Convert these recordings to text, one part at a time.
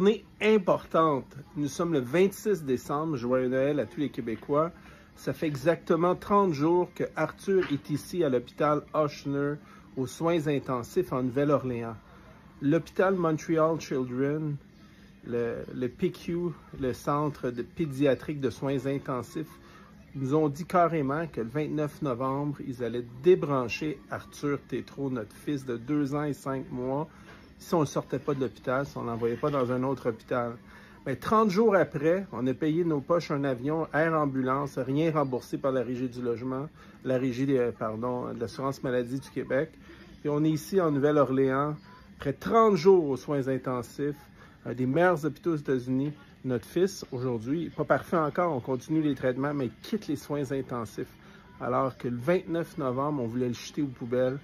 Journée importante. Nous sommes le 26 décembre. Joyeux Noël à tous les Québécois. Ça fait exactement 30 jours que Arthur est ici à l'hôpital Ochsner aux soins intensifs en Nouvelle-Orléans. L'hôpital Montreal Children, le PICU, le centre pédiatrique de soins intensifs, nous ont dit carrément que le 29 novembre, ils allaient débrancher Arthur Tétrault, notre fils de 2 ans et 5 mois, si on ne le sortait pas de l'hôpital, si on ne l'envoyait pas dans un autre hôpital. Mais 30 jours après, on a payé de nos poches un avion Air Ambulance, rien remboursé par la Régie du logement, la Régie de l'assurance maladie du Québec. Et on est ici en Nouvelle-Orléans, après 30 jours aux soins intensifs, un des meilleurs hôpitaux aux États-Unis. Notre fils, aujourd'hui, n'est pas parfait encore, on continue les traitements, mais il quitte les soins intensifs. Alors que le 29 novembre, on voulait le jeter aux poubelles,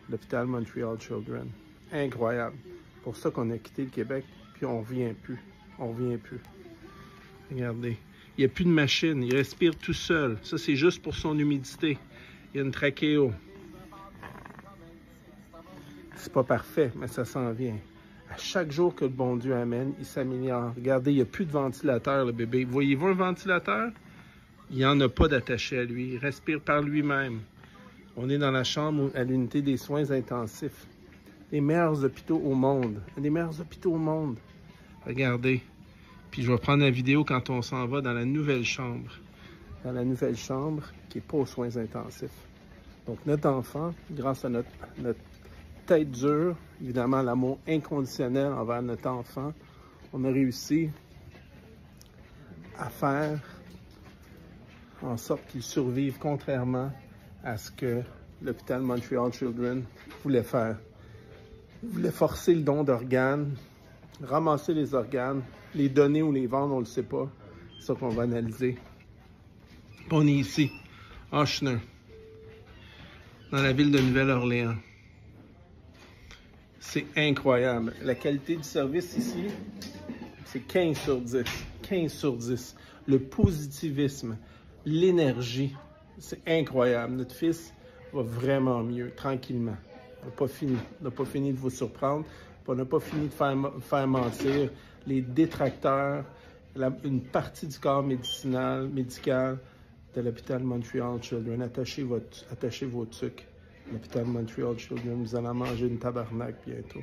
l'hôpital Montreal Children. Incroyable. Pour ça qu'on a quitté le Québec, puis on revient plus. On revient plus. Regardez. Il n'y a plus de machine. Il respire tout seul. Ça, c'est juste pour son humidité. Il y a une trachéo. C'est pas parfait, mais ça s'en vient. À chaque jour que le bon Dieu amène, il s'améliore. Regardez, il n'y a plus de ventilateur, le bébé. Voyez-vous un ventilateur? Il n'y en a pas d'attaché à lui. Il respire par lui-même. On est dans la chambre à l'unité des soins intensifs. Les meilleurs hôpitaux au monde. Les meilleurs hôpitaux au monde. Regardez. Puis je vais prendre la vidéo quand on s'en va dans la nouvelle chambre. Dans la nouvelle chambre qui n'est pas aux soins intensifs. Donc notre enfant, grâce à notre tête dure, évidemment l'amour inconditionnel envers notre enfant, on a réussi à faire en sorte qu'il survive contrairement à ce que l'hôpital Montreal Children voulait faire. Il voulait forcer le don d'organes, ramasser les organes, les donner ou les vendre, on ne le sait pas. C'est ça qu'on va analyser. Puis on est ici, Ochsner, dans la ville de Nouvelle-Orléans. C'est incroyable. La qualité du service ici, c'est 15 sur 10. 15 sur 10. Le positivisme, l'énergie, c'est incroyable. Notre fils va vraiment mieux, tranquillement. On n'a pas fini. On n'a pas fini de vous surprendre. On n'a pas fini de faire mentir les détracteurs, une partie du corps médical de l'hôpital Montreal Children. Attachez vos trucs. L'hôpital Montreal Children, vous allez manger une tabarnak bientôt.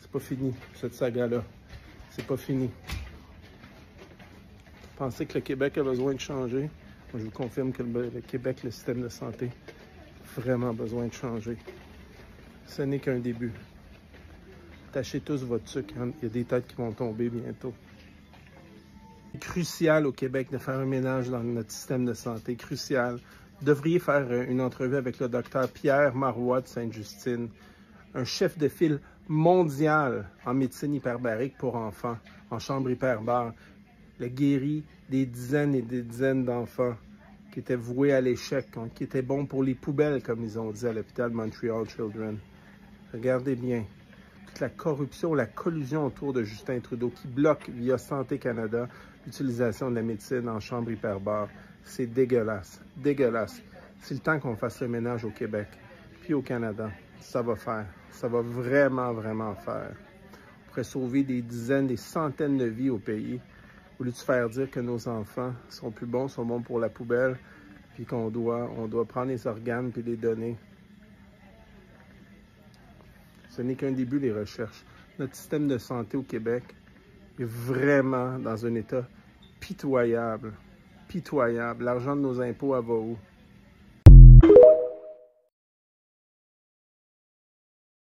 C'est pas fini, cette saga-là. C'est pas fini. Vous pensez que le Québec a besoin de changer? Moi, je vous confirme que le Québec, le système de santé, a vraiment besoin de changer. Ce n'est qu'un début. Attachez tous votre sucre. Il y a des têtes qui vont tomber bientôt. C'est crucial au Québec de faire un ménage dans notre système de santé. Crucial. Vous devriez faire une entrevue avec le docteur Pierre Marois de Sainte-Justine, un chef de file mondial en médecine hyperbarique pour enfants, en chambre hyperbare. Il a guéri des dizaines et des dizaines d'enfants qui étaient voués à l'échec, qui étaient bons pour les poubelles, comme ils ont dit à l'hôpital Montreal Children. Regardez bien. Toute la corruption, la collusion autour de Justin Trudeau qui bloque via Santé Canada l'utilisation de la médecine en chambre hyperbare. C'est dégueulasse. Dégueulasse. C'est le temps qu'on fasse le ménage au Québec. Puis au Canada. Ça va faire. Ça va vraiment, vraiment faire. On pourrait sauver des dizaines, des centaines de vies au pays. Au lieu de faire dire que nos enfants sont plus bons, sont bons pour la poubelle, puis qu'on doit prendre les organes puis les donner. Ce n'est qu'un début, les recherches. Notre système de santé au Québec est vraiment dans un état pitoyable. Pitoyable. L'argent de nos impôts, elle va où?